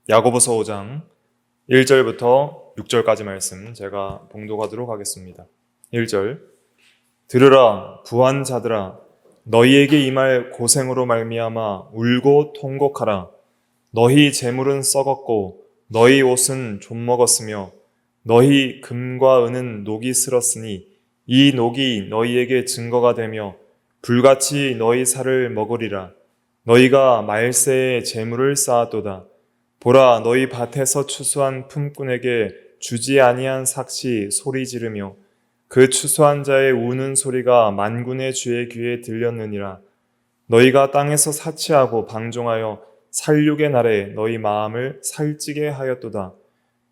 야고보서 5장 1절부터 6절까지 말씀 제가 봉독하도록 하겠습니다. 1절 들으라 부한 자들아 너희에게 임할 고생으로 말미암아 울고 통곡하라. 너희 재물은 썩었고 너희 옷은 좀먹었으며 너희 금과 은은 녹이 슬었으니 이 녹이 너희에게 증거가 되며 불같이 너희 살을 먹으리라. 너희가 말세에 재물을 쌓았도다. 보라 너희 밭에서 추수한 품꾼에게 주지 아니한 삭시 소리 지르며 그 추수한 자의 우는 소리가 만군의 주의 귀에 들렸느니라. 너희가 땅에서 사치하고 방종하여 살육의 날에 너희 마음을 살찌게 하였도다.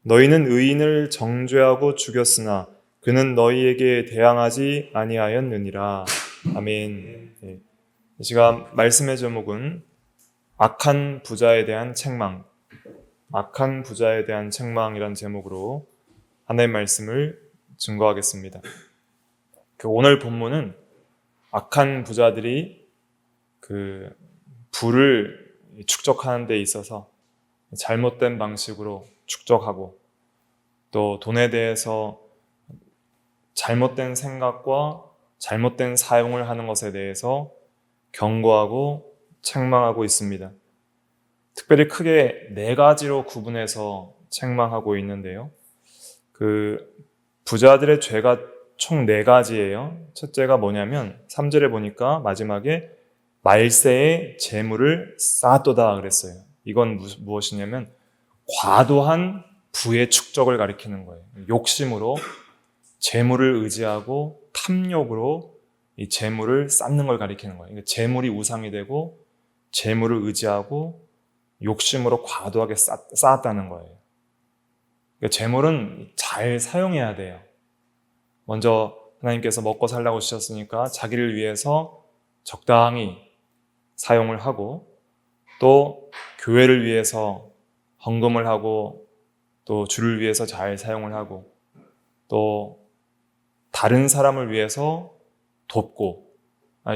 너희는 의인을 정죄하고 죽였으나 그는 너희에게 대항하지 아니하였느니라. 아멘. 이 시간 말씀의 제목은 악한 부자에 대한 책망, 악한 부자에 대한 책망이란 제목으로 하나님의 말씀을 증거하겠습니다. 오늘 본문은 악한 부자들이 그 부를 축적하는 데 있어서 잘못된 방식으로 축적하고 또 돈에 대해서 잘못된 생각과 잘못된 사용을 하는 것에 대해서 경고하고 책망하고 있습니다. 특별히 크게 네 가지로 구분해서 책망하고 있는데요. 그 부자들의 죄가 총 네 가지예요. 첫째가 뭐냐면 3절에 보니까 마지막에 말세에 재물을 쌓았도다 그랬어요. 이건 무엇이냐면 과도한 부의 축적을 가리키는 거예요. 욕심으로 재물을 의지하고 탐욕으로 이 재물을 쌓는 걸 가리키는 거예요. 그러니까 재물이 우상이 되고 재물을 의지하고 욕심으로 과도하게 쌓았다는 거예요. 그러니까 재물은 잘 사용해야 돼요. 먼저 하나님께서 먹고 살라고 주셨으니까 자기를 위해서 적당히 사용을 하고 또 교회를 위해서 헌금을 하고 또 주를 위해서 잘 사용을 하고 또 다른 사람을 위해서 돕고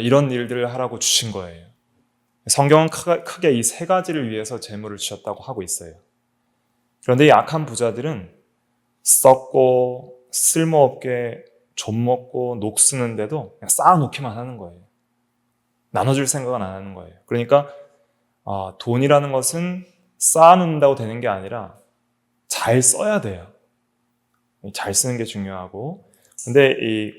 이런 일들을 하라고 주신 거예요. 성경은 크게 이 세 가지를 위해서 재물을 주셨다고 하고 있어요. 그런데 이 악한 부자들은 썩고 쓸모없게 좀먹고 녹쓰는데도 그냥 쌓아놓기만 하는 거예요. 나눠줄 생각은 안 하는 거예요. 그러니까 돈이라는 것은 쌓아놓는다고 되는 게 아니라 잘 써야 돼요. 잘 쓰는 게 중요하고, 근데 이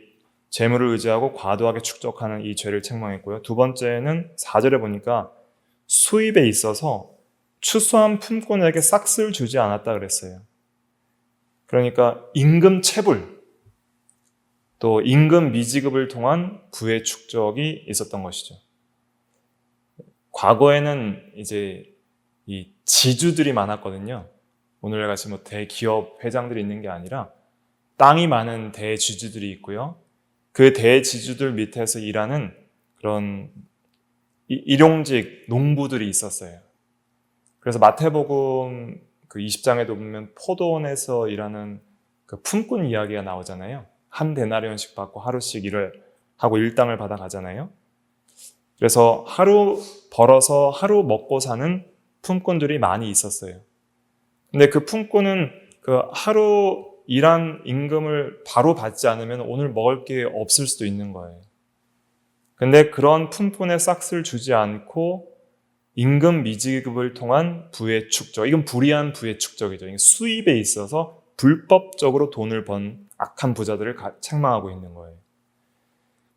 재물을 의지하고 과도하게 축적하는 이 죄를 책망했고요. 두 번째는 4절에 보니까 수입에 있어서 추수한 품꾼에게 싹쓸 주지 않았다 그랬어요. 그러니까 임금 체불, 또 임금 미지급을 통한 부의 축적이 있었던 것이죠. 과거에는 이제 이 지주들이 많았거든요. 오늘 같이 대기업 회장들이 있는 게 아니라 땅이 많은 대지주들이 있고요. 그 대지주들 밑에서 일하는 그런 일용직 농부들이 있었어요. 그래서 마태복음 그 20장에도 보면 포도원에서 일하는 그 품꾼 이야기가 나오잖아요. 한 데나리온씩 받고 하루씩 일을 하고 일당을 받아 가잖아요. 그래서 하루 벌어서 하루 먹고 사는 품꾼들이 많이 있었어요. 근데 그 품꾼은 그 하루 일한 임금을 바로 받지 않으면 오늘 먹을 게 없을 수도 있는 거예요. 근데 그런 품꾼의 싹쓸 주지 않고 임금 미지급을 통한 부의 축적, 이건 불의한 부의 축적이죠. 수입에 있어서 불법적으로 돈을 번 악한 부자들을 책망하고 있는 거예요.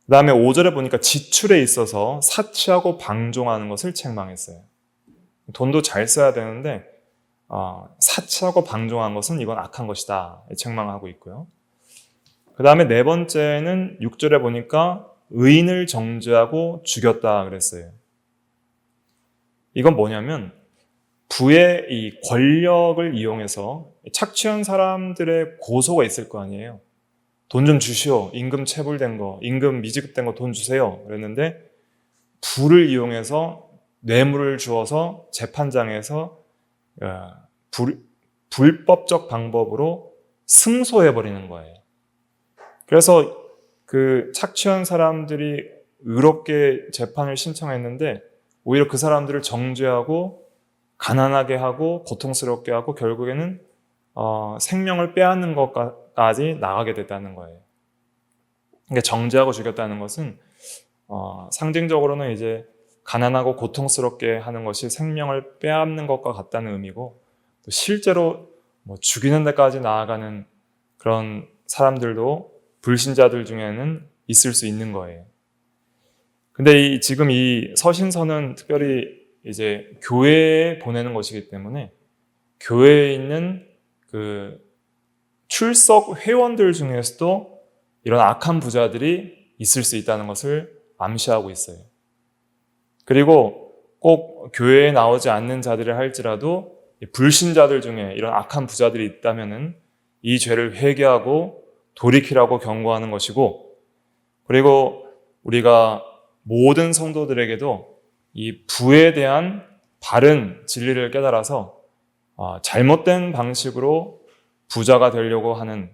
그 다음에 5절에 보니까 지출에 있어서 사치하고 방종하는 것을 책망했어요. 돈도 잘 써야 되는데 사치하고 방종한 것은 이건 악한 것이다 책망하고 있고요. 그 다음에 네 번째는 6절에 보니까 의인을 정죄하고 죽였다 그랬어요. 이건 뭐냐면 부의 이 권력을 이용해서 착취한 사람들의 고소가 있을 거 아니에요. 돈 좀 주시오. 임금 체불된 거, 임금 미지급된 거 돈 주세요. 그랬는데 부를 이용해서 뇌물을 주어서 재판장에서 불법적 방법으로 승소해버리는 거예요. 그래서 그 착취한 사람들이 의롭게 재판을 신청했는데 오히려 그 사람들을 정죄하고 가난하게 하고 고통스럽게 하고 결국에는 생명을 빼앗는 것까지 나가게 됐다는 거예요. 그러니까 정죄하고 죽였다는 것은 상징적으로는 이제 가난하고 고통스럽게 하는 것이 생명을 빼앗는 것과 같다는 의미고, 또 실제로 죽이는 데까지 나아가는 그런 사람들도 불신자들 중에는 있을 수 있는 거예요. 근데 지금 이 서신서는 특별히 이제 교회에 보내는 것이기 때문에 교회에 있는 그 출석 회원들 중에서도 이런 악한 부자들이 있을 수 있다는 것을 암시하고 있어요. 그리고 꼭 교회에 나오지 않는 자들을 할지라도 불신자들 중에 이런 악한 부자들이 있다면은 이 죄를 회개하고 돌이키라고 경고하는 것이고, 그리고 우리가 모든 성도들에게도 이 부에 대한 바른 진리를 깨달아서 잘못된 방식으로 부자가 되려고 하는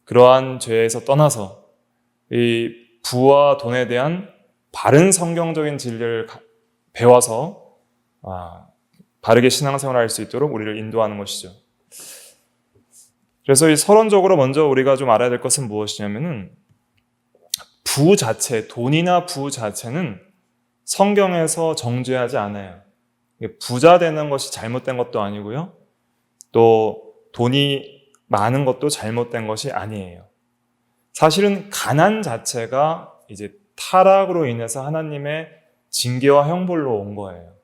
그러한 죄에서 떠나서 이 부와 돈에 대한 바른 성경적인 진리를 배워서 바르게 신앙생활을 할 수 있도록 우리를 인도하는 것이죠. 그래서 이 서론적으로 먼저 우리가 좀 알아야 될 것은 무엇이냐면은 부 자체, 돈이나 부 자체는 성경에서 정죄하지 않아요. 부자 되는 것이 잘못된 것도 아니고요. 또 돈이 많은 것도 잘못된 것이 아니에요. 사실은 가난 자체가 이제 타락으로 인해서 하나님의 징계와 형벌로 온 거예요.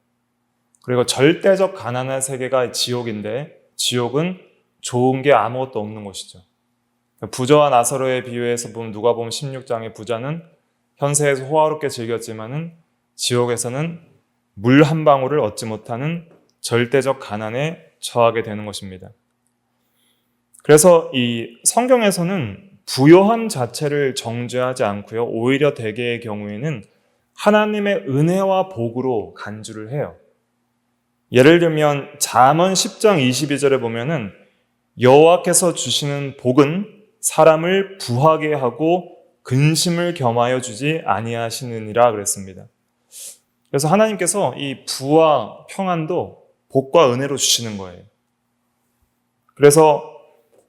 그리고 절대적 가난의 세계가 지옥인데, 지옥은 좋은 게 아무것도 없는 곳이죠. 부자와 나사로의 비유에서 보면 누가복음 16장의 부자는 현세에서 호화롭게 즐겼지만은 지옥에서는 물 한 방울을 얻지 못하는 절대적 가난에 처하게 되는 것입니다. 그래서 이 성경에서는 부요함 자체를 정죄하지 않고요. 오히려 대개의 경우에는 하나님의 은혜와 복으로 간주를 해요. 예를 들면 잠언 10장 22절에 보면은 여호와께서 주시는 복은 사람을 부하게 하고 근심을 겸하여 주지 아니하시느니라 그랬습니다. 그래서 하나님께서 이 부와 평안도 복과 은혜로 주시는 거예요. 그래서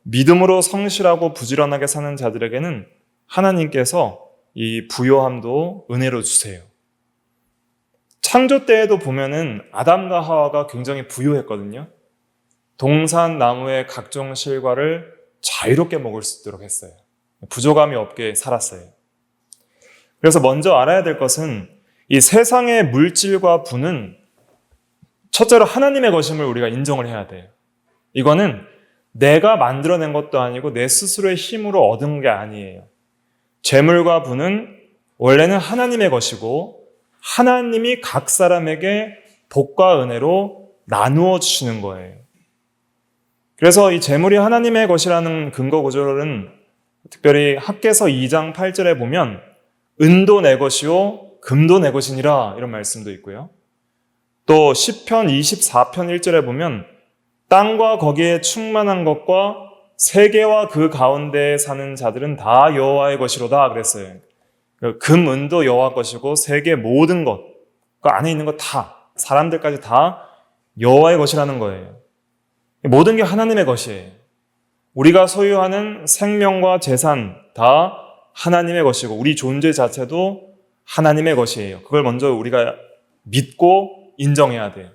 믿음으로 성실하고 부지런하게 사는 자들에게는 하나님께서 이 부요함도 은혜로 주세요. 창조 때에도 보면은 아담과 하와가 굉장히 부유했거든요. 동산 나무의 각종 실과를 자유롭게 먹을 수 있도록 했어요. 부족함이 없게 살았어요. 그래서 먼저 알아야 될 것은 이 세상의 물질과 부는 첫째로 하나님의 것임을 우리가 인정을 해야 돼요. 이거는 내가 만들어낸 것도 아니고 내 스스로의 힘으로 얻은 게 아니에요. 재물과 부는 원래는 하나님의 것이고 하나님이 각 사람에게 복과 은혜로 나누어 주시는 거예요. 그래서 이 재물이 하나님의 것이라는 근거 구절은 특별히 학개서 2장 8절에 보면 은도 내 것이요 금도 내 것이니라 이런 말씀도 있고요. 또 시편 24편 1절에 보면 땅과 거기에 충만한 것과 세계와 그 가운데에 사는 자들은 다 여호와의 것이로다 그랬어요. 금, 은도 여호와 것이고 세계 모든 것, 그 안에 있는 것 다, 사람들까지 다 여호와의 것이라는 거예요. 모든 게 하나님의 것이에요. 우리가 소유하는 생명과 재산 다 하나님의 것이고 우리 존재 자체도 하나님의 것이에요. 그걸 먼저 우리가 믿고 인정해야 돼요.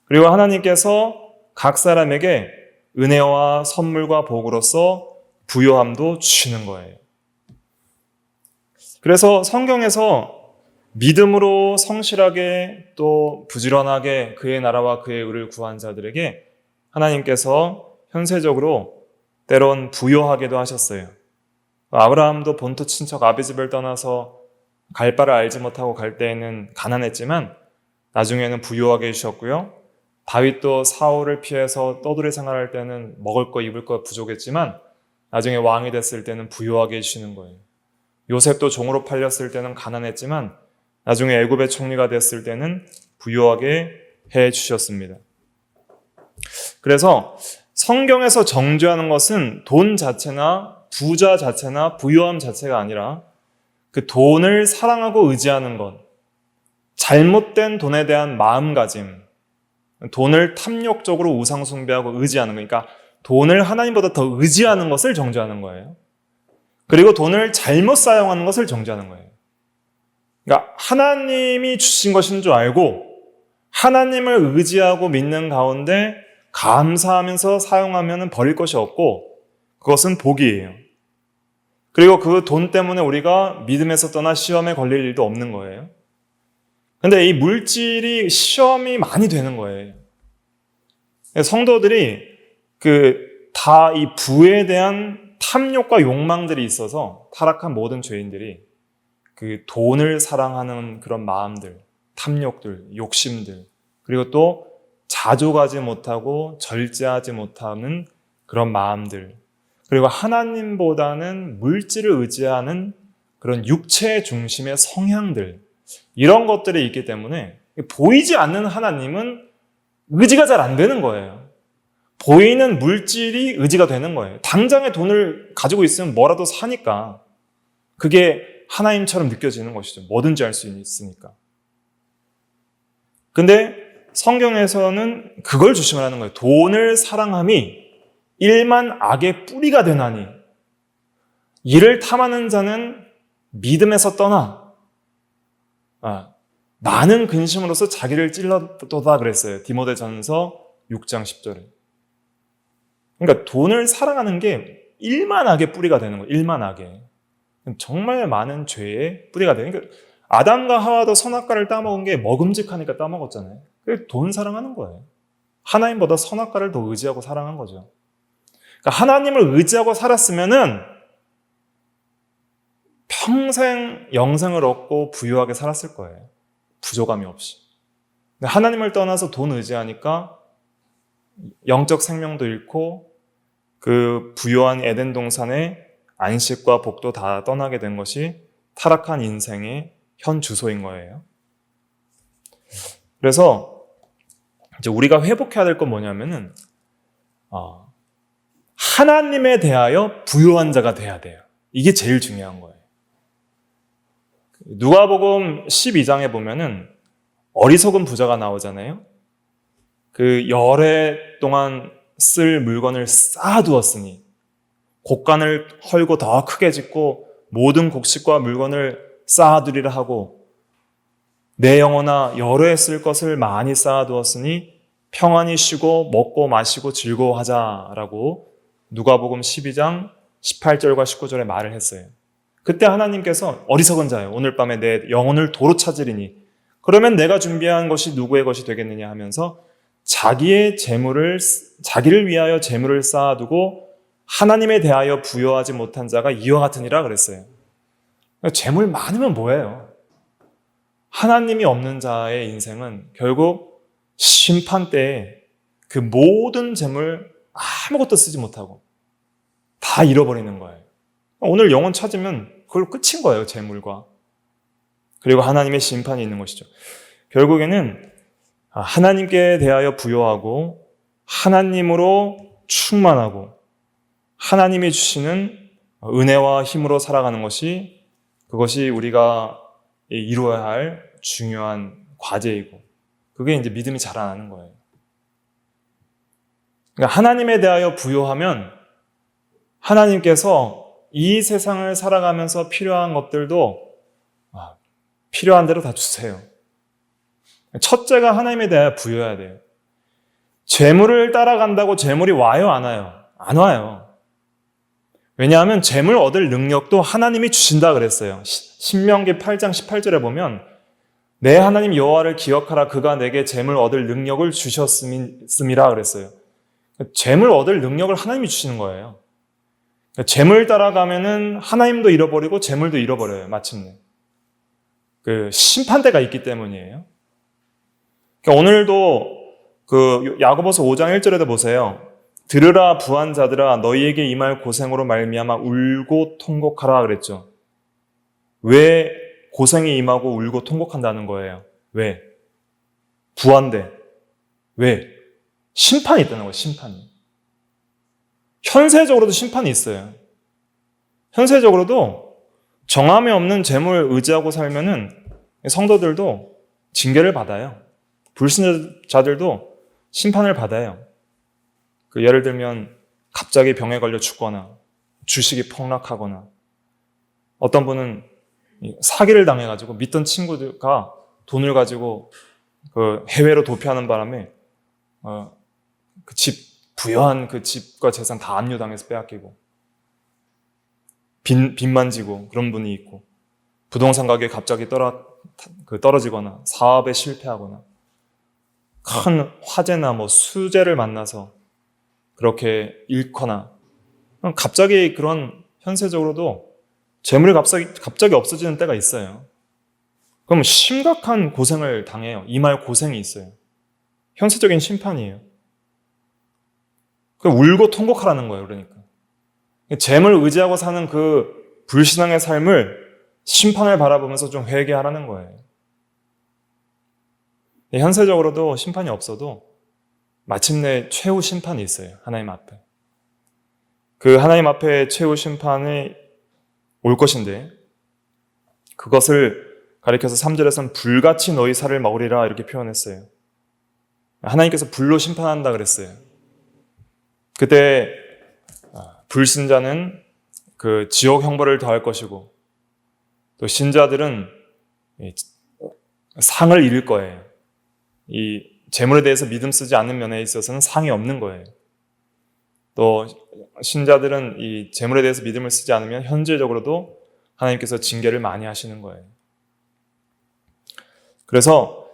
그리고 하나님께서 각 사람에게 은혜와 선물과 복으로서 부요함도 주시는 거예요. 그래서 성경에서 믿음으로 성실하게 또 부지런하게 그의 나라와 그의 의를 구한 자들에게 하나님께서 현세적으로 때론 부요하게도 하셨어요. 아브라함도 본토 친척 아비집을 떠나서 갈 바를 알지 못하고 갈 때에는 가난했지만 나중에는 부요하게 해주셨고요. 다윗도 사울을 피해서 떠돌이 생활할 때는 먹을 거 입을 거 부족했지만 나중에 왕이 됐을 때는 부요하게 해주시는 거예요. 요셉도 종으로 팔렸을 때는 가난했지만 나중에 애굽의 총리가 됐을 때는 부요하게 해주셨습니다. 그래서 성경에서 정죄하는 것은 돈 자체나 부자 자체나 부유함 자체가 아니라 그 돈을 사랑하고 의지하는 것, 잘못된 돈에 대한 마음가짐, 돈을 탐욕적으로 우상숭배하고 의지하는 거니까 돈을 하나님보다 더 의지하는 것을 정죄하는 거예요. 그리고 돈을 잘못 사용하는 것을 정죄하는 거예요. 그러니까 하나님이 주신 것인 줄 알고 하나님을 의지하고 믿는 가운데 감사하면서 사용하면 버릴 것이 없고 그것은 복이에요. 그리고 그 돈 때문에 우리가 믿음에서 떠나 시험에 걸릴 일도 없는 거예요. 근데 이 물질이 시험이 많이 되는 거예요. 성도들이 다 이 부에 대한 탐욕과 욕망들이 있어서 타락한 모든 죄인들이 그 돈을 사랑하는 그런 마음들, 탐욕들, 욕심들, 그리고 또 자족하지 못하고 절제하지 못하는 그런 마음들, 그리고 하나님보다는 물질을 의지하는 그런 육체 중심의 성향들, 이런 것들이 있기 때문에 보이지 않는 하나님은 의지가 잘 안 되는 거예요. 보이는 물질이 의지가 되는 거예요. 당장의 돈을 가지고 있으면 뭐라도 사니까 그게 하나님처럼 느껴지는 것이죠. 뭐든지 할 수 있으니까. 근데 성경에서는 그걸 조심하라는 거예요. 돈을 사랑함이 일만 악의 뿌리가 되나니 이를 탐하는 자는 믿음에서 떠나 많은 근심으로서 자기를 찔렀도다 그랬어요. 디모데전서 6장 10절에. 그러니까 돈을 사랑하는 게 일만 악의 뿌리가 되는 거예요. 일만 악의. 정말 많은 죄의 뿌리가 돼요. 그러니까 아담과 하와도 선악과를 따먹은 게 먹음직하니까 따먹었잖아요. 그게 돈 사랑하는 거예요. 하나님보다 선악과를 더 의지하고 사랑한 거죠. 그러니까 하나님을 의지하고 살았으면은 평생 영생을 얻고 부유하게 살았을 거예요. 부족함이 없이. 근데 하나님을 떠나서 돈 의지하니까 영적 생명도 잃고 그 부유한 에덴 동산의 안식과 복도 다 떠나게 된 것이 타락한 인생의 현 주소인 거예요. 그래서 이제 우리가 회복해야 될 건 뭐냐면은 하나님에 대하여 부유한 자가 돼야 돼요. 이게 제일 중요한 거예요. 누가복음 12장에 보면은 어리석은 부자가 나오잖아요. 그 열해 동안 쓸 물건을 쌓아두었으니 곡간을 헐고 더 크게 짓고 모든 곡식과 물건을 쌓아두리라 하고 내 영혼아 열해 쓸 것을 많이 쌓아두었으니 평안히 쉬고 먹고 마시고 즐거워하자라고 누가복음 12장 18절과 19절에 말을 했어요. 그때 하나님께서 어리석은 자요 오늘 밤에 내 영혼을 도로 찾으리니 그러면 내가 준비한 것이 누구의 것이 되겠느냐 하면서 자기를 위하여 재물을 쌓아두고 하나님에 대하여 부여하지 못한 자가 이와 같으니라 그랬어요. 재물 많으면 뭐예요? 하나님이 없는 자의 인생은 결국 심판 때에 그 모든 재물 아무것도 쓰지 못하고 다 잃어버리는 거예요. 오늘 영혼 찾으면 그걸 끝인 거예요, 재물과. 그리고 하나님의 심판이 있는 것이죠. 결국에는 하나님께 대하여 부여하고 하나님으로 충만하고 하나님이 주시는 은혜와 힘으로 살아가는 것이 그것이 우리가 이루어야 할 중요한 과제이고 그게 이제 믿음이 자라나는 거예요. 그러니까 하나님에 대하여 부여하면 하나님께서 이 세상을 살아가면서 필요한 것들도 필요한 대로 다 주세요. 첫째가 하나님에 대하여 부여해야 돼요. 재물을 따라간다고 재물이 와요, 안 와요? 안 와요. 왜냐하면 재물 얻을 능력도 하나님이 주신다 그랬어요. 신명기 8장 18절에 보면 내 하나님 여호와를 기억하라 그가 내게 재물 얻을 능력을 주셨음이라 그랬어요. 재물 얻을 능력을 하나님이 주시는 거예요. 재물 따라가면은 하나님도 잃어버리고 재물도 잃어버려요. 마침내. 그 심판대가 있기 때문이에요. 그러니까 오늘도 그 야고보서 5장 1절에도 보세요. 들으라 부한 자들아 너희에게 임할 고생으로 말미암아 울고 통곡하라 그랬죠. 왜 고생이 임하고 울고 통곡한다는 거예요? 왜? 부한데. 왜? 심판이 있다는 거예요. 심판이. 현세적으로도 심판이 있어요. 현세적으로도 정함이 없는 재물 의지하고 살면은 성도들도 징계를 받아요. 불신자들도 심판을 받아요. 예를 들면 갑자기 병에 걸려 죽거나 주식이 폭락하거나 어떤 분은 사기를 당해가지고 믿던 친구가 돈을 가지고 해외로 도피하는 바람에 부여한 그 집과 재산 다 압류당해서 빼앗기고 빚만 지고 그런 분이 있고 부동산 가격이 갑자기 떨어지거나 사업에 실패하거나 큰 화재나 수재를 만나서 그렇게 잃거나 갑자기 그런 현세적으로도 재물이 갑자기 없어지는 때가 있어요. 그럼 심각한 고생을 당해요. 이 말 고생이 있어요. 현세적인 심판이에요. 울고 통곡하라는 거예요. 그러니까 재물을 의지하고 사는 그 불신앙의 삶을 심판을 바라보면서 좀 회개하라는 거예요. 현세적으로도 심판이 없어도 마침내 최후 심판이 있어요. 하나님 앞에. 그 하나님 앞에 최후 심판이 올 것인데 그것을 가리켜서 3절에서는 불같이 너희 살을 먹으리라 이렇게 표현했어요. 하나님께서 불로 심판한다 그랬어요. 그때 불신자는 그 지옥 형벌을 더할 것이고 또 신자들은 상을 잃을 거예요. 이 재물에 대해서 믿음 쓰지 않는 면에 있어서는 상이 없는 거예요. 또 신자들은 이 재물에 대해서 믿음을 쓰지 않으면 현실적으로도 하나님께서 징계를 많이 하시는 거예요. 그래서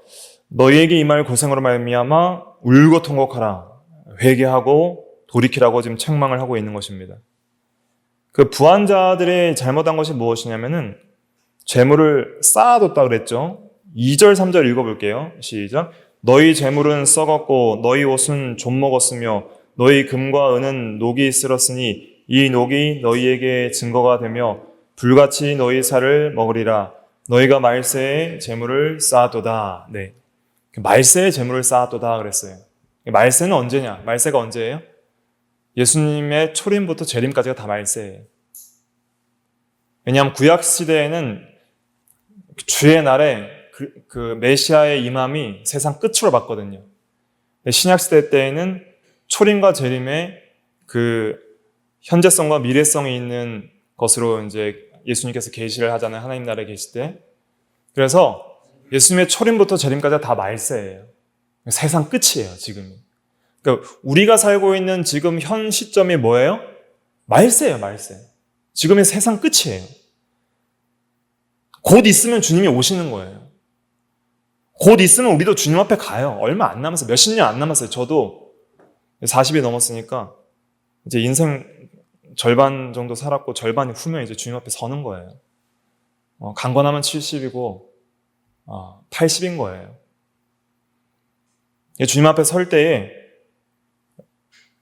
너희에게 임할 고생으로 말미암아 울고 통곡하라, 회개하고 돌이키라고 지금 책망을 하고 있는 것입니다. 그 부한자들의 잘못한 것이 무엇이냐면은 재물을 쌓아뒀다 그랬죠. 2절 3절 읽어볼게요. 시작. 너희 재물은 썩었고 너희 옷은 좀 먹었으며 너희 금과 은은 녹이 쓸었으니 이 녹이 너희에게 증거가 되며 불같이 너희 살을 먹으리라. 너희가 말세에 재물을 쌓았도다. 네, 말세에 재물을 쌓았도다 그랬어요. 말세는 언제냐? 말세가 언제예요? 예수님의 초림부터 재림까지가 다 말세예요. 왜냐하면 구약 시대에는 주의 날에 그 메시아의 임함이 세상 끝으로 봤거든요. 신약 시대 때에는 초림과 재림의 그 현재성과 미래성이 있는 것으로 이제 예수님께서 계시를 하잖아요. 하나님 나라에 계실 때. 그래서 예수님의 초림부터 재림까지가 다 말세예요. 세상 끝이에요, 지금이. 그러니까 우리가 살고 있는 지금 현 시점이 뭐예요? 말세예요, 말세. 지금의 세상 끝이에요. 곧 있으면 주님이 오시는 거예요. 곧 있으면 우리도 주님 앞에 가요. 얼마 안 남았어요. 몇십 년 안 남았어요. 저도 40이 넘었으니까 이제 인생 절반 정도 살았고 절반이 후면 이제 주님 앞에 서는 거예요. 강건하면 70이고 80인 거예요. 주님 앞에 설 때에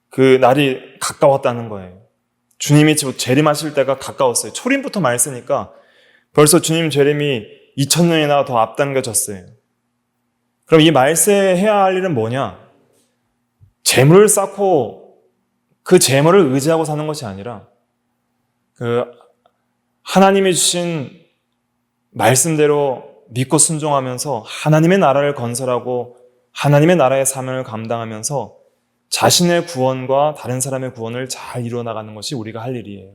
그 날이 가까웠다는 거예요. 주님이 재림하실 때가 가까웠어요. 초림부터 말씀이니까 벌써 주님 재림이 2000년이나 더 앞당겨졌어요. 그럼 이 말세에 해야 할 일은 뭐냐? 재물을 쌓고 그 재물을 의지하고 사는 것이 아니라 그 하나님이 주신 말씀대로 믿고 순종하면서 하나님의 나라를 건설하고 하나님의 나라의 사명을 감당하면서 자신의 구원과 다른 사람의 구원을 잘 이루어나가는 것이 우리가 할 일이에요.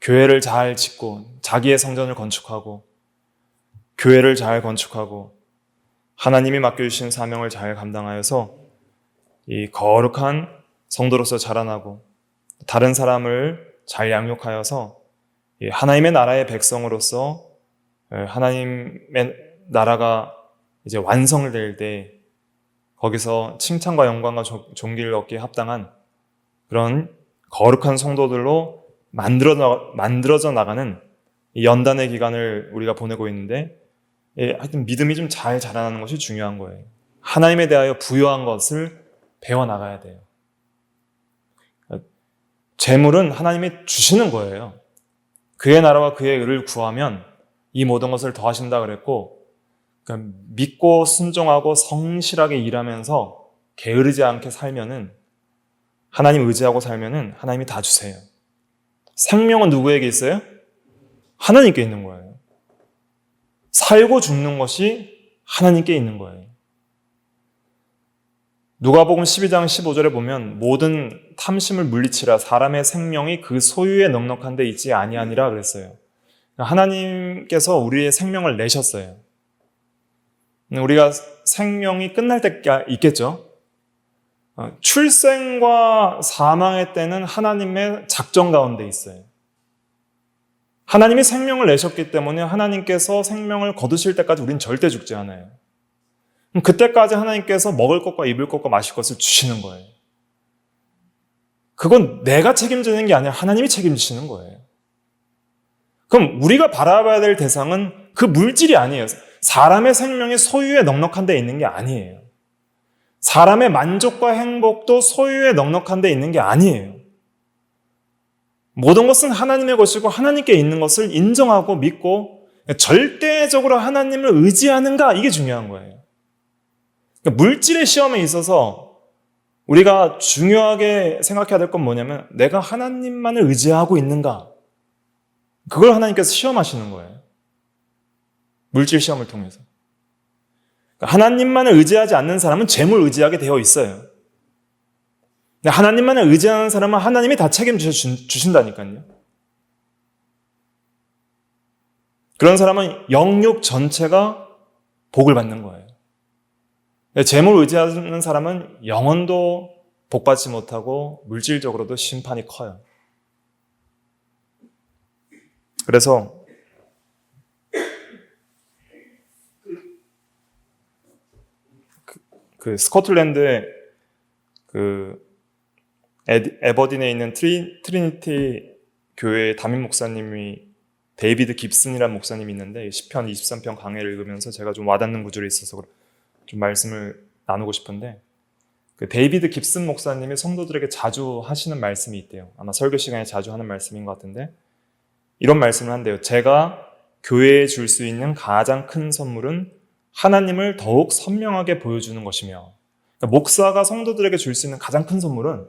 교회를 잘 짓고 자기의 성전을 건축하고 교회를 잘 건축하고 하나님이 맡겨주신 사명을 잘 감당하여서 이 거룩한 성도로서 자라나고 다른 사람을 잘 양육하여서 하나님의 나라의 백성으로서 하나님의 나라가 이제 완성될 때 거기서 칭찬과 영광과 존귀를 얻기에 합당한 그런 거룩한 성도들로 만들어져 나가는 연단의 기간을 우리가 보내고 있는데 하여튼 믿음이 좀 잘 자라나는 것이 중요한 거예요. 하나님에 대하여 부여한 것을 배워나가야 돼요. 재물은 하나님이 주시는 거예요. 그의 나라와 그의 의를 구하면 이 모든 것을 더하신다 그랬고 그러니까 믿고 순종하고 성실하게 일하면서 게으르지 않게 살면은 하나님 의지하고 살면은 하나님이 다 주세요. 생명은 누구에게 있어요? 하나님께 있는 거예요. 살고 죽는 것이 하나님께 있는 거예요. 누가복음 12장 15절에 보면 모든 탐심을 물리치라 사람의 생명이 그 소유에 넉넉한 데 있지 아니하니라 그랬어요. 하나님께서 우리의 생명을 내셨어요. 우리가 생명이 끝날 때가 있겠죠. 출생과 사망의 때는 하나님의 작정 가운데 있어요. 하나님이 생명을 내셨기 때문에 하나님께서 생명을 거두실 때까지 우린 절대 죽지 않아요. 그때까지 하나님께서 먹을 것과 입을 것과 마실 것을 주시는 거예요. 그건 내가 책임지는 게 아니라 하나님이 책임지시는 거예요. 그럼 우리가 바라봐야 될 대상은 그 물질이 아니에요. 사람의 생명이 소유에 넉넉한 데 있는 게 아니에요. 사람의 만족과 행복도 소유에 넉넉한 데 있는 게 아니에요. 모든 것은 하나님의 것이고 하나님께 있는 것을 인정하고 믿고 절대적으로 하나님을 의지하는가, 이게 중요한 거예요. 물질의 시험에 있어서 우리가 중요하게 생각해야 될 건 뭐냐면 내가 하나님만을 의지하고 있는가, 그걸 하나님께서 시험하시는 거예요. 물질 시험을 통해서. 하나님만을 의지하지 않는 사람은 재물 의지하게 되어 있어요. 하나님만을 의지하는 사람은 하나님이 다 책임져 주신다니까요. 그런 사람은 영육 전체가 복을 받는 거예요. 재물을 의지하는 사람은 영혼도 복받지 못하고 물질적으로도 심판이 커요. 그래서 그 스코틀랜드의 그 에버딘에 있는 트리니티 교회의 담임 목사님이 데이비드 깁슨이라는 목사님이 있는데 시편 23편 강해를 읽으면서 제가 좀 와닿는 구절이 있어서 좀 말씀을 나누고 싶은데, 그 데이비드 깁슨 목사님이 성도들에게 자주 하시는 말씀이 있대요. 아마 설교 시간에 자주 하는 말씀인 것 같은데 이런 말씀을 한대요. 제가 교회에 줄 수 있는 가장 큰 선물은 하나님을 더욱 선명하게 보여주는 것이며, 그러니까 목사가 성도들에게 줄 수 있는 가장 큰 선물은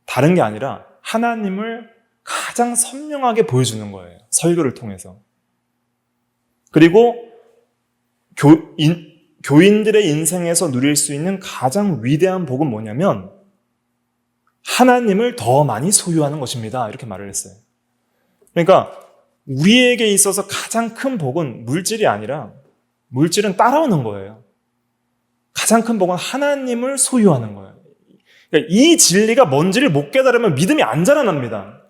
다른 게 아니라 하나님을 가장 선명하게 보여주는 거예요. 설교를 통해서. 그리고 교인들의 인생에서 누릴 수 있는 가장 위대한 복은 뭐냐면 하나님을 더 많이 소유하는 것입니다. 이렇게 말을 했어요. 그러니까 우리에게 있어서 가장 큰 복은 물질이 아니라, 물질은 따라오는 거예요. 가장 큰 복은 하나님을 소유하는 거예요. 그러니까 이 진리가 뭔지를 못 깨달으면 믿음이 안 자라납니다.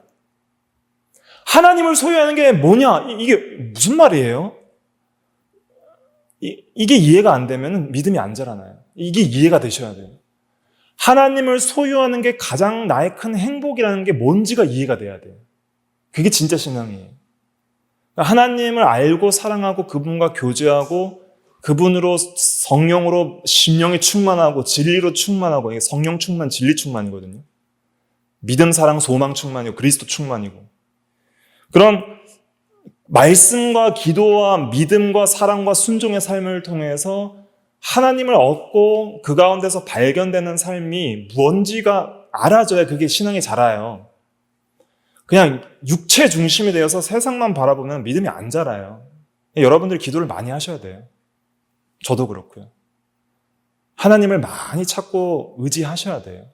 하나님을 소유하는 게 뭐냐? 이게 무슨 말이에요? 이게 이해가 안 되면 믿음이 안 자라나요. 이게 이해가 되셔야 돼요. 하나님을 소유하는 게 가장 나의 큰 행복이라는 게 뭔지가 이해가 돼야 돼요. 그게 진짜 신앙이에요. 하나님을 알고 사랑하고 그분과 교제하고 그분으로 성령으로 심령이 충만하고 진리로 충만하고, 이게 성령 충만, 진리 충만이거든요. 믿음, 사랑, 소망 충만이고 그리스도 충만이고, 그런 말씀과 기도와 믿음과 사랑과 순종의 삶을 통해서 하나님을 얻고 그 가운데서 발견되는 삶이 뭔지가 알아져야 그게 신앙이 자라요. 그냥 육체 중심이 되어서 세상만 바라보면 믿음이 안 자라요. 여러분들 기도를 많이 하셔야 돼요. 저도 그렇고요. 하나님을 많이 찾고 의지하셔야 돼요.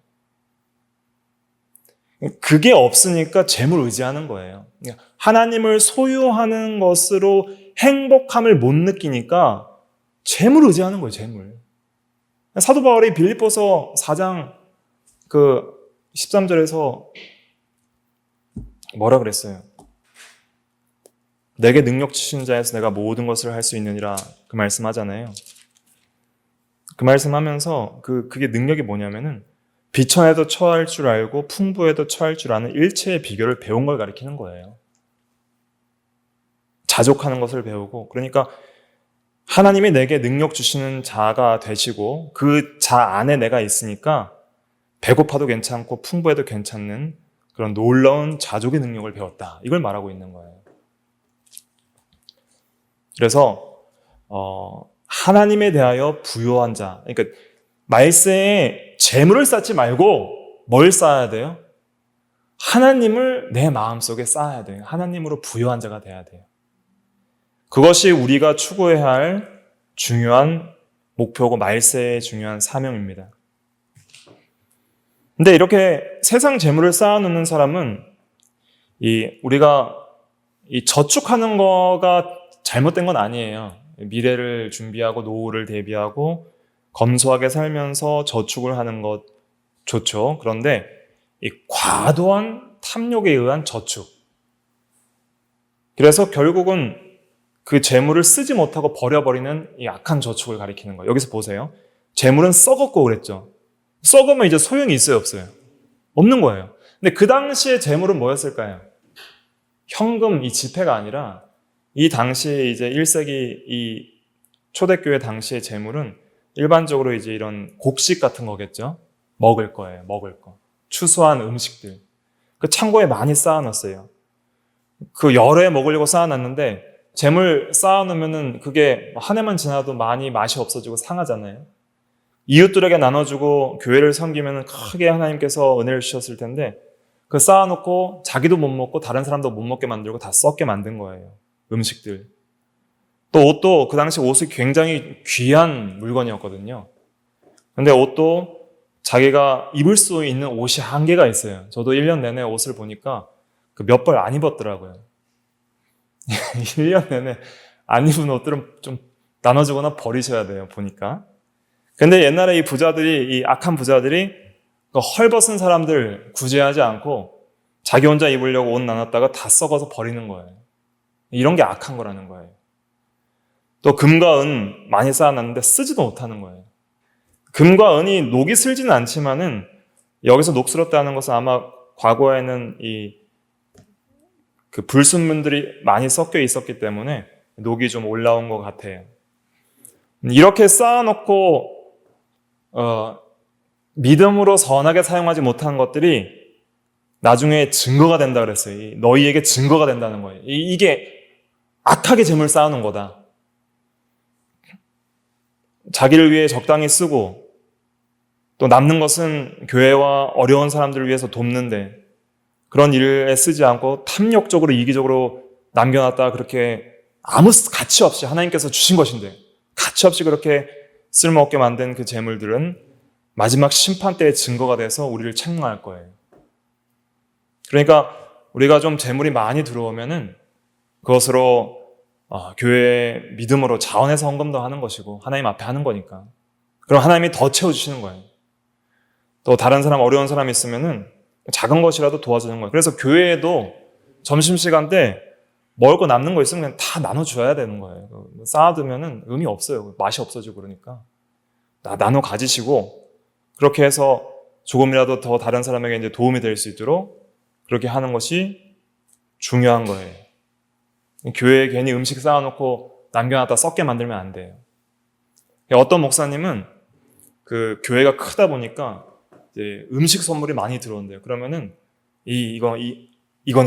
그게 없으니까 재물 의지하는 거예요. 하나님을 소유하는 것으로 행복함을 못 느끼니까 재물 의지하는 거예요, 재물. 사도 바울이 빌립보서 4장 13절에서 뭐라 그랬어요? 내게 능력 주신 자에서 내가 모든 것을 할 수 있느니라, 그 말씀하잖아요. 그 말씀하면서 그게 능력이 뭐냐면은 비천에도 처할 줄 알고 풍부에도 처할 줄 아는 일체의 비결을 배운 걸 가리키는 거예요. 자족하는 것을 배우고, 그러니까 하나님이 내게 능력 주시는 자가 되시고 그 자 안에 내가 있으니까 배고파도 괜찮고 풍부해도 괜찮는 그런 놀라운 자족의 능력을 배웠다, 이걸 말하고 있는 거예요. 그래서 하나님에 대하여 부요한 자, 그러니까 말세에 재물을 쌓지 말고 뭘 쌓아야 돼요? 하나님을 내 마음속에 쌓아야 돼요. 하나님으로 부요한 자가 돼야 돼요. 그것이 우리가 추구해야 할 중요한 목표고 말세의 중요한 사명입니다. 근데 이렇게 세상 재물을 쌓아놓는 사람은 우리가 저축하는 거가 잘못된 건 아니에요. 미래를 준비하고 노후를 대비하고 검소하게 살면서 저축을 하는 것 좋죠. 그런데 이 과도한 탐욕에 의한 저축. 그래서 결국은 그 재물을 쓰지 못하고 버려버리는 이 악한 저축을 가리키는 거예요. 여기서 보세요. 재물은 썩었고 그랬죠. 썩으면 이제 소용이 있어요, 없어요? 없는 거예요. 근데 그 당시에 재물은 뭐였을까요? 현금, 이 지폐가 아니라 이 당시에 이제 1세기 이 초대교회 당시의 재물은 일반적으로 이제 이런 곡식 같은 거겠죠. 먹을 거예요, 먹을 거. 추수한 음식들. 그 창고에 많이 쌓아놨어요. 그 여러 해 먹으려고 쌓아놨는데 재물 쌓아놓으면은 그게 한 해만 지나도 많이 맛이 없어지고 상하잖아요. 이웃들에게 나눠주고 교회를 섬기면 크게 하나님께서 은혜를 주셨을 텐데 그 쌓아놓고 자기도 못 먹고 다른 사람도 못 먹게 만들고 다 썩게 만든 거예요. 음식들. 또 옷도 그 당시 옷이 굉장히 귀한 물건이었거든요. 근데 옷도 자기가 입을 수 있는 옷이 한계가 있어요. 저도 1년 내내 옷을 보니까 그 몇 벌 안 입었더라고요. 1년 내내 안 입은 옷들은 좀 나눠주거나 버리셔야 돼요, 보니까. 근데 옛날에 이 부자들이, 이 악한 부자들이 그 헐벗은 사람들 구제하지 않고 자기 혼자 입으려고 옷 나눴다가 다 썩어서 버리는 거예요. 이런 게 악한 거라는 거예요. 또 금과 은 많이 쌓아놨는데 쓰지도 못하는 거예요. 금과 은이 녹이 슬지는 않지만은 여기서 녹슬었다는 것은 아마 과거에는 그 불순물들이 많이 섞여 있었기 때문에 녹이 좀 올라온 것 같아요. 이렇게 쌓아놓고 믿음으로 선하게 사용하지 못한 것들이 나중에 증거가 된다 그랬어요. 너희에게 증거가 된다는 거예요. 이게 악하게 재물 쌓아놓은 거다. 자기를 위해 적당히 쓰고 또 남는 것은 교회와 어려운 사람들을 위해서 돕는데 그런 일에 쓰지 않고 탐욕적으로 이기적으로 남겨놨다가 그렇게 아무 가치 없이 하나님께서 주신 것인데 가치 없이 그렇게 쓸모없게 만든 그 재물들은 마지막 심판 때의 증거가 돼서 우리를 책망할 거예요. 그러니까 우리가 좀 재물이 많이 들어오면은 그것으로 교회에 믿음으로 자원해서 헌금도 하는 것이고 하나님 앞에 하는 거니까. 그럼 하나님이 더 채워주시는 거예요. 또 다른 사람, 어려운 사람이 있으면은 작은 것이라도 도와주는 거예요. 그래서 교회에도 점심시간 때 먹을 거 남는 거 있으면 그냥 다 나눠줘야 되는 거예요. 쌓아두면은 의미 없어요. 맛이 없어지고 그러니까. 나눠 가지시고 그렇게 해서 조금이라도 더 다른 사람에게 이제 도움이 될 수 있도록 그렇게 하는 것이 중요한 거예요. 교회에 괜히 음식 쌓아놓고 남겨놨다 썩게 만들면 안 돼요. 어떤 목사님은 그 교회가 크다 보니까 이제 음식 선물이 많이 들어온대요. 그러면은 이건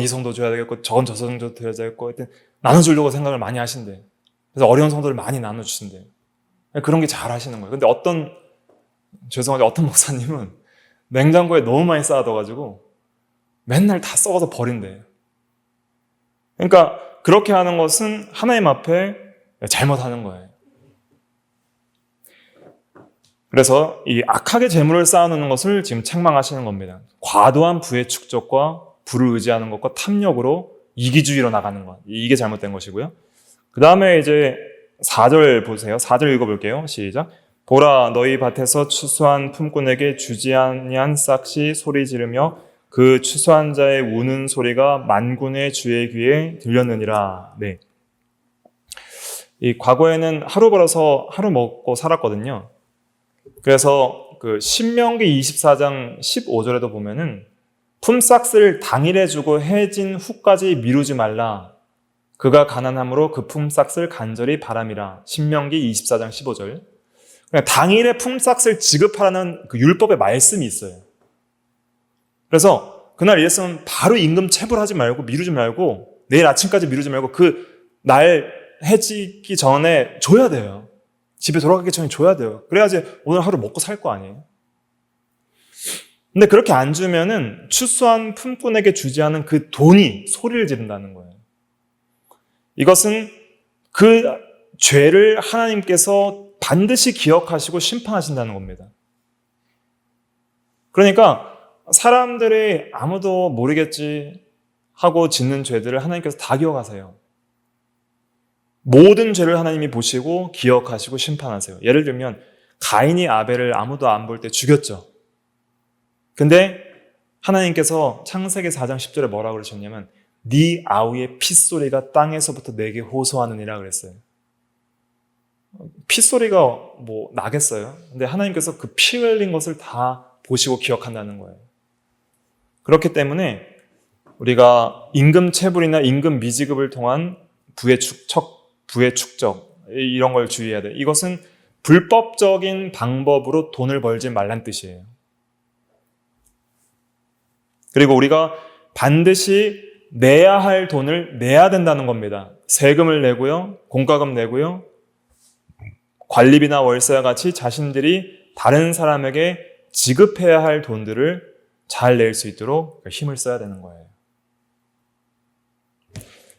이 성도 줘야 되겠고 저건 저 성도 줘야 되겠고 하여튼 나눠주려고 생각을 많이 하신대. 그래서 어려운 성도를 많이 나눠주신대요. 그런 게 잘 하시는 거예요. 근데 죄송하게 어떤 목사님은 냉장고에 너무 많이 쌓아둬가지고 맨날 다 썩어서 버린대요. 그러니까 그렇게 하는 것은 하나님 앞에 잘못하는 거예요. 그래서 이 악하게 재물을 쌓아놓는 것을 지금 책망하시는 겁니다. 과도한 부의 축적과 부를 의지하는 것과 탐욕으로 이기주의로 나가는 것. 이게 잘못된 것이고요. 그 다음에 이제 4절 보세요. 4절 읽어볼게요. 시작. 보라, 너희 밭에서 추수한 품꾼에게 주지 아니한 싹시 소리 지르며 그 추수한 자의 우는 소리가 만군의 주의 귀에 들렸느니라. 네. 이 과거에는 하루 벌어서 하루 먹고 살았거든요. 그래서 그 신명기 24장 15절에도 보면은 품삯을 당일에 주고 해진 후까지 미루지 말라. 그가 가난함으로 그 품삯을 간절히 바람이라. 신명기 24장 15절. 그냥 당일에 품삯을 지급하라는 그 율법의 말씀이 있어요. 그래서 그날 일했으면 바로 임금 체불하지 말고 미루지 말고 내일 아침까지 미루지 말고 그 날 해지기 전에 줘야 돼요. 집에 돌아가기 전에 줘야 돼요. 그래야지 오늘 하루 먹고 살 거 아니에요. 근데 그렇게 안 주면은 추수한 품꾼에게 주지 않은 그 돈이 소리를 지른다는 거예요. 이것은 그 죄를 하나님께서 반드시 기억하시고 심판하신다는 겁니다. 그러니까 사람들이 아무도 모르겠지 하고 짓는 죄들을 하나님께서 다 기억하세요. 모든 죄를 하나님이 보시고 기억하시고 심판하세요. 예를 들면 가인이 아벨을 아무도 안 볼 때 죽였죠. 근데 하나님께서 창세기 4장 10절에 뭐라고 그러셨냐면 네 아우의 핏소리가 땅에서부터 내게 호소하느니라 그랬어요. 핏소리가 뭐 나겠어요? 근데 하나님께서 그 피 흘린 것을 다 보시고 기억한다는 거예요. 그렇기 때문에 우리가 임금 체불이나 임금 미지급을 통한 부의 축적 이런 걸 주의해야 돼요. 이것은 불법적인 방법으로 돈을 벌지 말란 뜻이에요. 그리고 우리가 반드시 내야 할 돈을 내야 된다는 겁니다. 세금을 내고요, 공과금 내고요, 관리비나 월세와 같이 자신들이 다른 사람에게 지급해야 할 돈들을 잘 낼 수 있도록 힘을 써야 되는 거예요.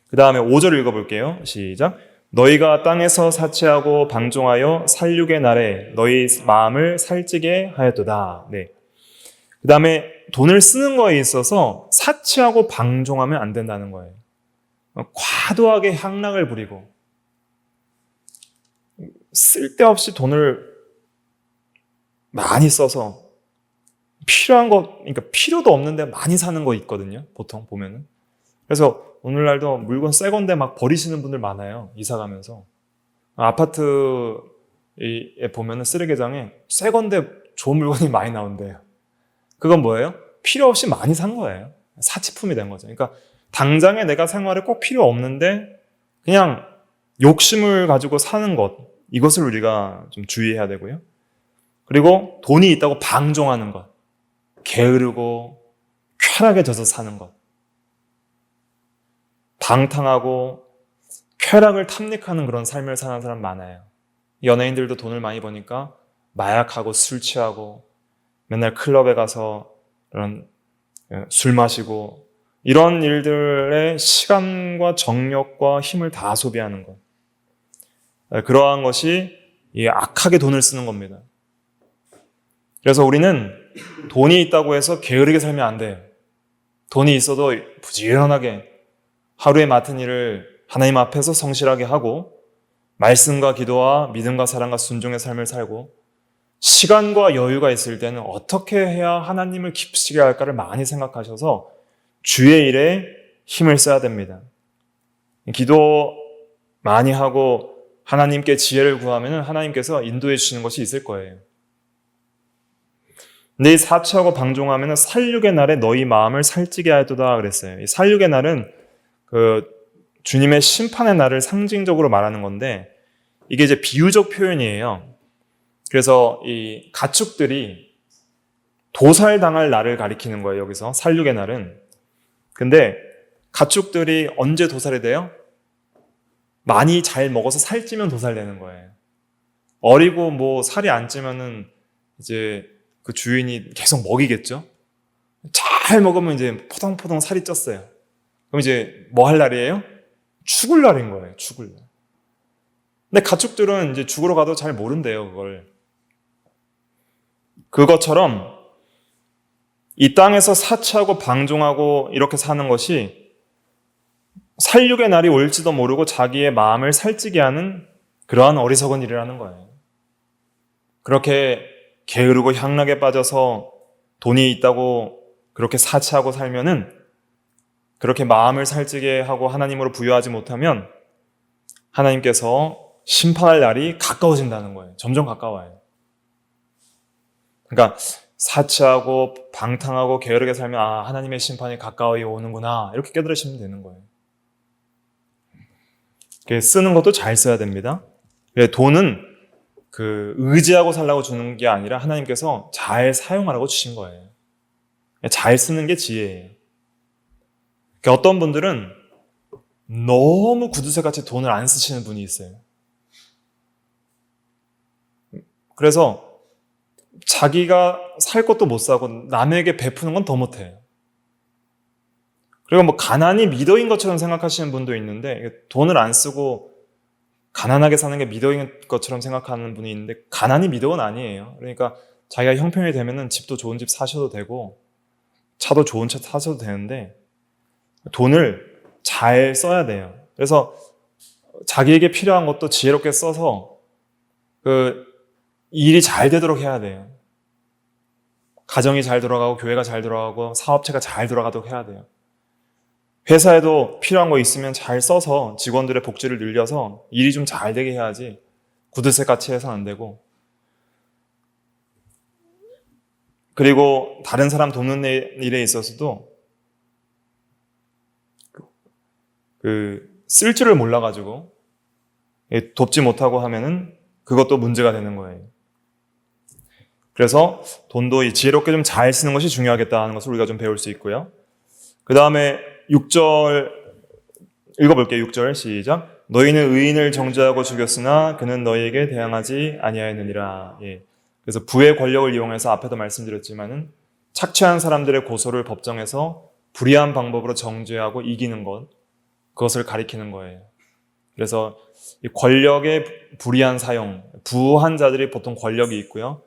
그 다음에 5절 읽어볼게요. 시작. 너희가 땅에서 사치하고 방종하여 살육의 날에 너희 마음을 살찌게 하였도다. 네. 그 다음에 돈을 쓰는 거에 있어서 사치하고 방종하면 안 된다는 거예요. 과도하게 향락을 부리고 쓸데없이 돈을 많이 써서 필요한 거, 그러니까 필요도 없는데 많이 사는 거 있거든요. 보통 보면은. 그래서 오늘날도 물건 새 건데 막 버리시는 분들 많아요. 이사 가면서. 아파트에 보면은 쓰레기장에 새 건데 좋은 물건이 많이 나온대요. 그건 뭐예요? 필요 없이 많이 산 거예요. 사치품이 된 거죠. 그러니까 당장에 내가 생활에 꼭 필요 없는데 그냥 욕심을 가지고 사는 것, 이것을 우리가 좀 주의해야 되고요. 그리고 돈이 있다고 방종하는 것, 게으르고 쾌락에 젖어 사는 것, 방탕하고 쾌락을 탐닉하는 그런 삶을 사는 사람 많아요. 연예인들도 돈을 많이 버니까 마약하고 술 취하고 맨날 클럽에 가서 이런 술 마시고 이런 일들에 시간과 정력과 힘을 다 소비하는 것. 그러한 것이 악하게 돈을 쓰는 겁니다. 그래서 우리는 돈이 있다고 해서 게으르게 살면 안 돼요. 돈이 있어도 부지런하게 하루에 맡은 일을 하나님 앞에서 성실하게 하고 말씀과 기도와 믿음과 사랑과 순종의 삶을 살고 시간과 여유가 있을 때는 어떻게 해야 하나님을 기쁘시게 할까를 많이 생각하셔서 주의 일에 힘을 써야 됩니다. 기도 많이 하고 하나님께 지혜를 구하면 하나님께서 인도해 주시는 것이 있을 거예요. 근데 이 사치하고 방종하면 살육의 날에 너희 마음을 살찌게 하였도다 그랬어요. 이 살육의 날은 그 주님의 심판의 날을 상징적으로 말하는 건데 이게 이제 비유적 표현이에요. 그래서 이 가축들이 도살당할 날을 가리키는 거예요. 여기서 살육의 날은. 근데 가축들이 언제 도살이 돼요? 많이 잘 먹어서 살찌면 도살되는 거예요. 어리고 뭐 살이 안 찌면은 이제 그 주인이 계속 먹이겠죠. 잘 먹으면 이제 포동포동 살이 쪘어요. 그럼 이제 뭐 할 날이에요? 죽을 날인 거예요. 죽을 날. 근데 가축들은 이제 죽으러 가도 잘 모른대요, 그걸. 그것처럼 이 땅에서 사치하고 방종하고 이렇게 사는 것이 살육의 날이 올지도 모르고 자기의 마음을 살찌게 하는 그러한 어리석은 일이라는 거예요. 그렇게 게으르고 향락에 빠져서 돈이 있다고 그렇게 사치하고 살면은 그렇게 마음을 살찌게 하고 하나님으로 부여하지 못하면 하나님께서 심판할 날이 가까워진다는 거예요. 점점 가까워요. 그러니까 사치하고 방탕하고 게으르게 살면 하나님의 심판이 가까이 오는구나 이렇게 깨달으시면 되는 거예요. 쓰는 것도 잘 써야 됩니다. 돈은 의지하고 살라고 주는 게 아니라 하나님께서 잘 사용하라고 주신 거예요. 잘 쓰는 게 지혜예요. 어떤 분들은 너무 구두쇠같이 돈을 안 쓰시는 분이 있어요. 그래서 자기가 살 것도 못 사고 남에게 베푸는 건 더 못해요. 그리고 가난이 미덕인 것처럼 생각하시는 분도 있는데 돈을 안 쓰고 가난하게 사는 게 미덕인 것처럼 생각하는 분이 있는데 가난이 미덕은 아니에요. 그러니까 자기가 형편이 되면은 집도 좋은 집 사셔도 되고 차도 좋은 차 사셔도 되는데 돈을 잘 써야 돼요. 그래서 자기에게 필요한 것도 지혜롭게 써서 그 일이 잘 되도록 해야 돼요. 가정이 잘 돌아가고 교회가 잘 돌아가고 사업체가 잘 돌아가도록 해야 돼요. 회사에도 필요한 거 있으면 잘 써서 직원들의 복지를 늘려서 일이 좀 잘 되게 해야지 구두쇠같이 해서는 안 되고, 그리고 다른 사람 돕는 일에 있어서도 쓸 줄을 몰라가지고 돕지 못하고 하면은 그것도 문제가 되는 거예요. 그래서 돈도 지혜롭게 좀 잘 쓰는 것이 중요하겠다는 것을 우리가 좀 배울 수 있고요. 그 다음에 6절 읽어볼게요. 6절 시작. 너희는 의인을 정죄하고 죽였으나 그는 너희에게 대항하지 아니하였느니라. 예. 그래서 부의 권력을 이용해서 앞에도 말씀드렸지만은 착취한 사람들의 고소를 법정에서 불의한 방법으로 정죄하고 이기는 것, 그것을 가리키는 거예요. 그래서 이 권력의 불의한 사용, 부한 자들이 보통 권력이 있고요.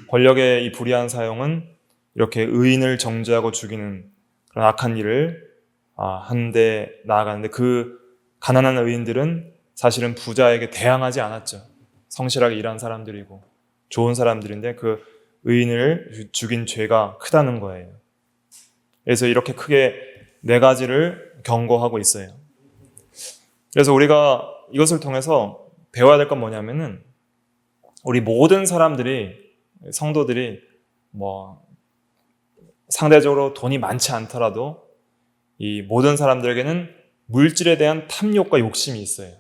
권력의 이 불의한 사용은 이렇게 의인을 정죄하고 죽이는 그런 악한 일을 하는데 나아가는데, 그 가난한 의인들은 사실은 부자에게 대항하지 않았죠. 성실하게 일한 사람들이고 좋은 사람들인데 그 의인을 죽인 죄가 크다는 거예요. 그래서 이렇게 크게 4가지를 경고하고 있어요. 그래서 우리가 이것을 통해서 배워야 될 건 뭐냐면은, 우리 모든 사람들이, 성도들이 상대적으로 돈이 많지 않더라도 이 모든 사람들에게는 물질에 대한 탐욕과 욕심이 있어요.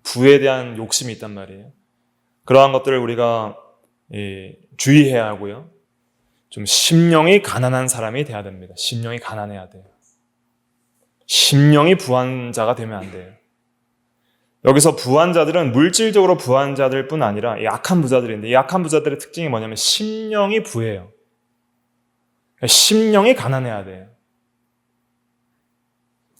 부에 대한 욕심이 있단 말이에요. 그러한 것들을 우리가 주의해야 하고요. 좀 심령이 가난한 사람이 돼야 됩니다. 심령이 가난해야 돼요. 심령이 부한 자가 되면 안 돼요. 여기서 부한 자들은 물질적으로 부한 자들 뿐 아니라 약한 부자들인데, 이 약한 부자들의 특징이 뭐냐면 심령이 부해요. 심령이 가난해야 돼요.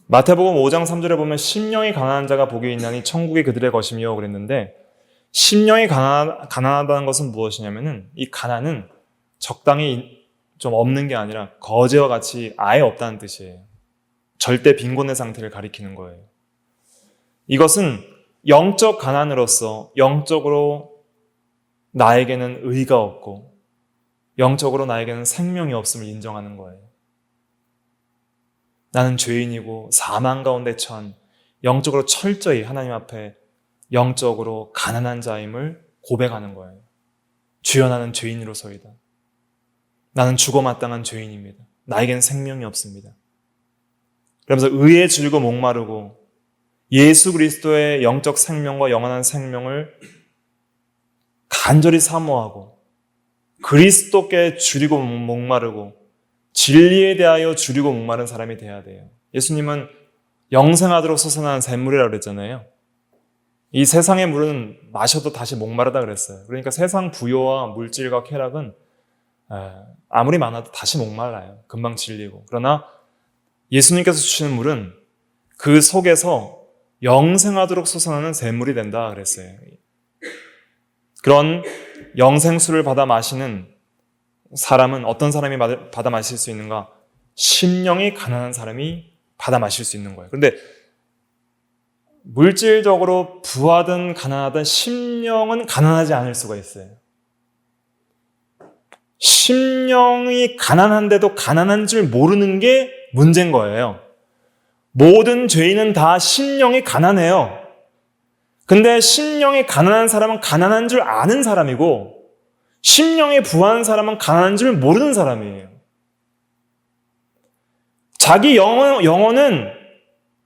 마태복음 5장 3절에 보면 심령이 가난한 자가 복이 있나니 천국이 그들의 것이며 그랬는데, 심령이 가난하다는 것은 무엇이냐면은, 이 가난은 적당히 좀 없는 게 아니라 거지와 같이 아예 없다는 뜻이에요. 절대 빈곤의 상태를 가리키는 거예요. 이것은 영적 가난으로서 영적으로 나에게는 의가 없고 영적으로 나에게는 생명이 없음을 인정하는 거예요. 나는 죄인이고 사망 가운데 처한, 영적으로 철저히 하나님 앞에 영적으로 가난한 자임을 고백하는 거예요. 주여, 나는 죄인으로서이다. 나는 죽어마땅한 죄인입니다. 나에겐 생명이 없습니다. 그러면서 의에 줄이고 목마르고 예수 그리스도의 영적 생명과 영원한 생명을 간절히 사모하고 그리스도께 줄이고 목마르고 진리에 대하여 줄이고 목마른 사람이 돼야 돼요. 예수님은 영생하도록 솟아나는 샘물이라고 그랬잖아요. 이 세상의 물은 마셔도 다시 목마르다 그랬어요. 그러니까 세상 부요와 물질과 쾌락은 아무리 많아도 다시 목말라요. 금방 질리고. 그러나 예수님께서 주시는 물은 그 속에서 영생하도록 솟아나는 샘물이 된다 그랬어요. 그런 영생수를 받아 마시는 사람은 어떤 사람이 받아 마실 수 있는가? 심령이 가난한 사람이 받아 마실 수 있는 거예요. 그런데 물질적으로 부하든 가난하든 심령은 가난하지 않을 수가 있어요. 심령이 가난한데도 가난한 줄 모르는 게 문제인 거예요. 모든 죄인은 다 심령이 가난해요. 근데 심령이 가난한 사람은 가난한 줄 아는 사람이고, 심령이 부한 사람은 가난한 줄 모르는 사람이에요. 자기 영혼은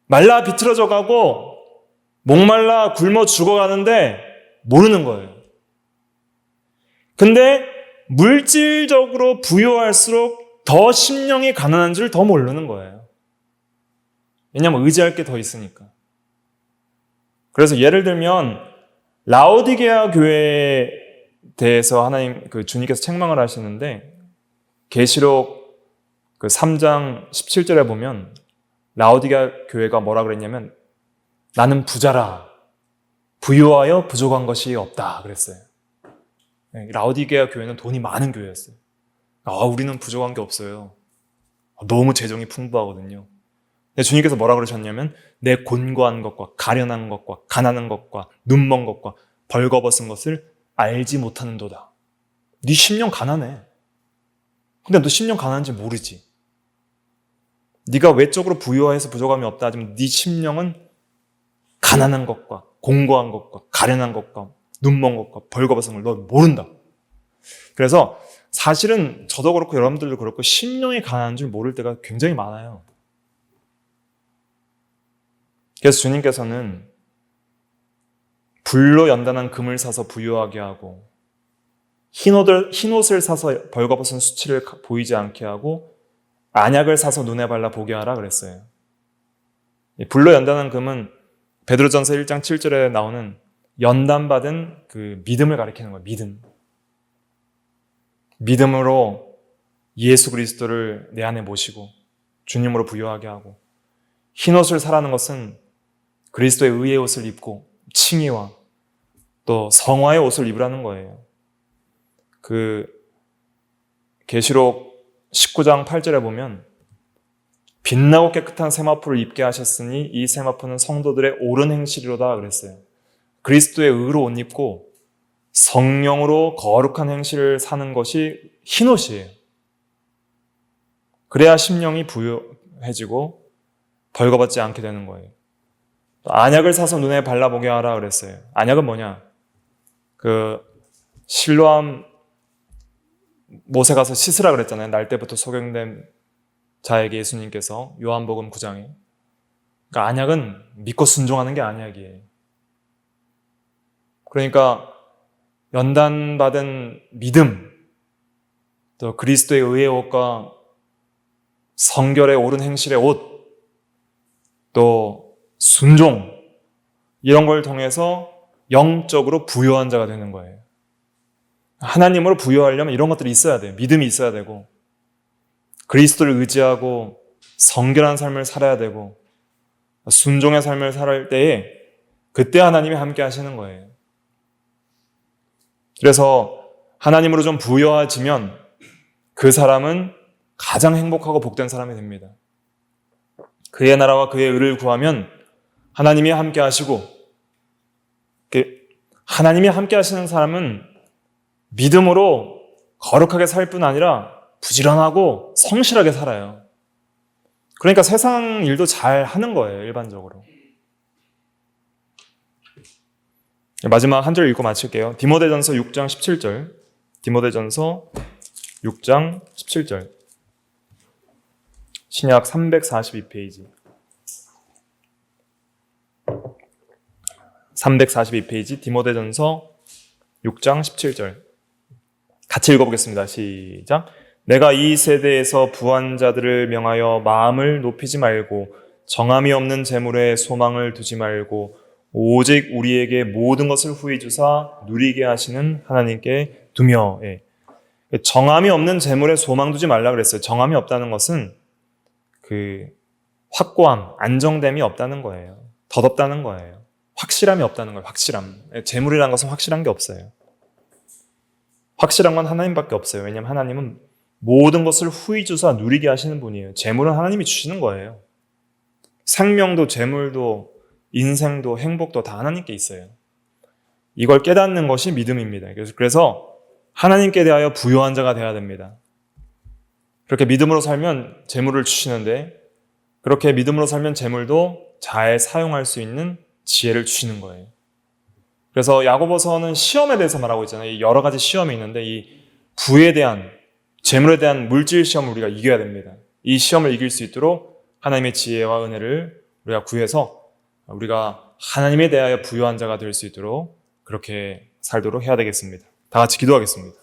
말라 비틀어져 가고 목말라 굶어 죽어가는데 모르는 거예요. 근데 물질적으로 부유할수록 더 심령이 가난한 줄 더 모르는 거예요. 왜냐하면 의지할 게 더 있으니까. 그래서 예를 들면 라오디게아 교회에 대해서 하나님 주님께서 책망을 하시는데, 계시록 3장 17절에 보면 라오디게아 교회가 뭐라 그랬냐면, 나는 부자라, 부유하여 부족한 것이 없다 그랬어요. 라오디게아 교회는 돈이 많은 교회였어요. 우리는 부족한 게 없어요. 너무 재정이 풍부하거든요. 근데 주님께서 뭐라 그러셨냐면 내 곤고한 것과 가련한 것과 가난한 것과 눈먼 것과 벌거벗은 것을 알지 못하는도다. 네 심령 가난해. 근데 너 심령 가난한지 모르지. 네가 외적으로 부유해서 부족함이 없다 하지만 네 심령은 가난한 것과 공고한 것과 가련한 것과 눈먼 것과 벌거벗은 걸 너 모른다. 그래서 사실은 저도 그렇고 여러분들도 그렇고 심령이 가난한 줄 모를 때가 굉장히 많아요. 그래서 주님께서는 불로 연단한 금을 사서 부유하게 하고 흰 옷을 사서 벌거벗은 수치를 보이지 않게 하고 안약을 사서 눈에 발라 보게 하라 그랬어요. 불로 연단한 금은 베드로전서 1장 7절에 나오는 연단받은 그 믿음을 가리키는 거예요. 믿음으로 예수 그리스도를 내 안에 모시고 주님으로 부유하게 하고 흰 옷을 사라는 것은 그리스도의 의의 옷을 입고 칭의와 또 성화의 옷을 입으라는 거예요. 그 계시록 19장 8절에 보면 빛나고 깨끗한 세마포를 입게 하셨으니 이 세마포는 성도들의 옳은 행실이로다 그랬어요. 그리스도의 의로 옷 입고 성령으로 거룩한 행실을 사는 것이 흰옷이에요. 그래야 심령이 부유해지고 벌거벗지 않게 되는 거예요. 또 안약을 사서 눈에 발라보게 하라 그랬어요. 안약은 뭐냐? 실로암 못에 가서 씻으라 그랬잖아요. 날 때부터 소경된 자에게 예수님께서 요한복음 9장에. 그러니까 안약은 믿고 순종하는 게 안약이에요. 그러니까 연단받은 믿음, 또 그리스도의 의의 옷과 성결의 옳은 행실의 옷, 또 순종, 이런 걸 통해서 영적으로 부유한 자가 되는 거예요. 하나님으로 부유하려면 이런 것들이 있어야 돼요. 믿음이 있어야 되고 그리스도를 의지하고 성결한 삶을 살아야 되고 순종의 삶을 살 때에 그때 하나님이 함께 하시는 거예요. 그래서 하나님으로 좀 부유해지면 그 사람은 가장 행복하고 복된 사람이 됩니다. 그의 나라와 그의 의를 구하면 하나님이 함께 하시고 하나님이 함께 하시는 사람은 믿음으로 거룩하게 살 뿐 아니라 부지런하고 성실하게 살아요. 그러니까 세상 일도 잘 하는 거예요, 일반적으로. 마지막 한 절 읽고 마칠게요. 디모데전서 6장 17절. 디모데전서 6장 17절. 신약 342페이지. 342페이지 디모데전서 6장 17절. 같이 읽어보겠습니다. 시작. 내가 이 세대에서 부한 자들을 명하여 마음을 높이지 말고 정함이 없는 재물에 소망을 두지 말고 오직 우리에게 모든 것을 후히 주사 누리게 하시는 하나님께 두며. 정함이 없는 재물에 소망 두지 말라 그랬어요. 정함이 없다는 것은 확고함, 안정됨이 없다는 거예요. 덧없다는 거예요. 확실함이 없다는 거예요. 확실함. 재물이라는 것은 확실한 게 없어요. 확실한 건 하나님밖에 없어요. 왜냐하면 하나님은 모든 것을 후히 주사 누리게 하시는 분이에요. 재물은 하나님이 주시는 거예요. 생명도 재물도 인생도 행복도 다 하나님께 있어요. 이걸 깨닫는 것이 믿음입니다. 그래서 하나님께 대하여 부유한 자가 되어야 됩니다. 그렇게 믿음으로 살면 재물을 주시는데 그렇게 믿음으로 살면 재물도 잘 사용할 수 있는 지혜를 주시는 거예요. 그래서 야고보서는 시험에 대해서 말하고 있잖아요. 여러 가지 시험이 있는데 이 부에 대한 재물에 대한 물질 시험을 우리가 이겨야 됩니다. 이 시험을 이길 수 있도록 하나님의 지혜와 은혜를 우리가 구해서 우리가 하나님에 대하여 부유한 자가 될 수 있도록 그렇게 살도록 해야 되겠습니다. 다 같이 기도하겠습니다.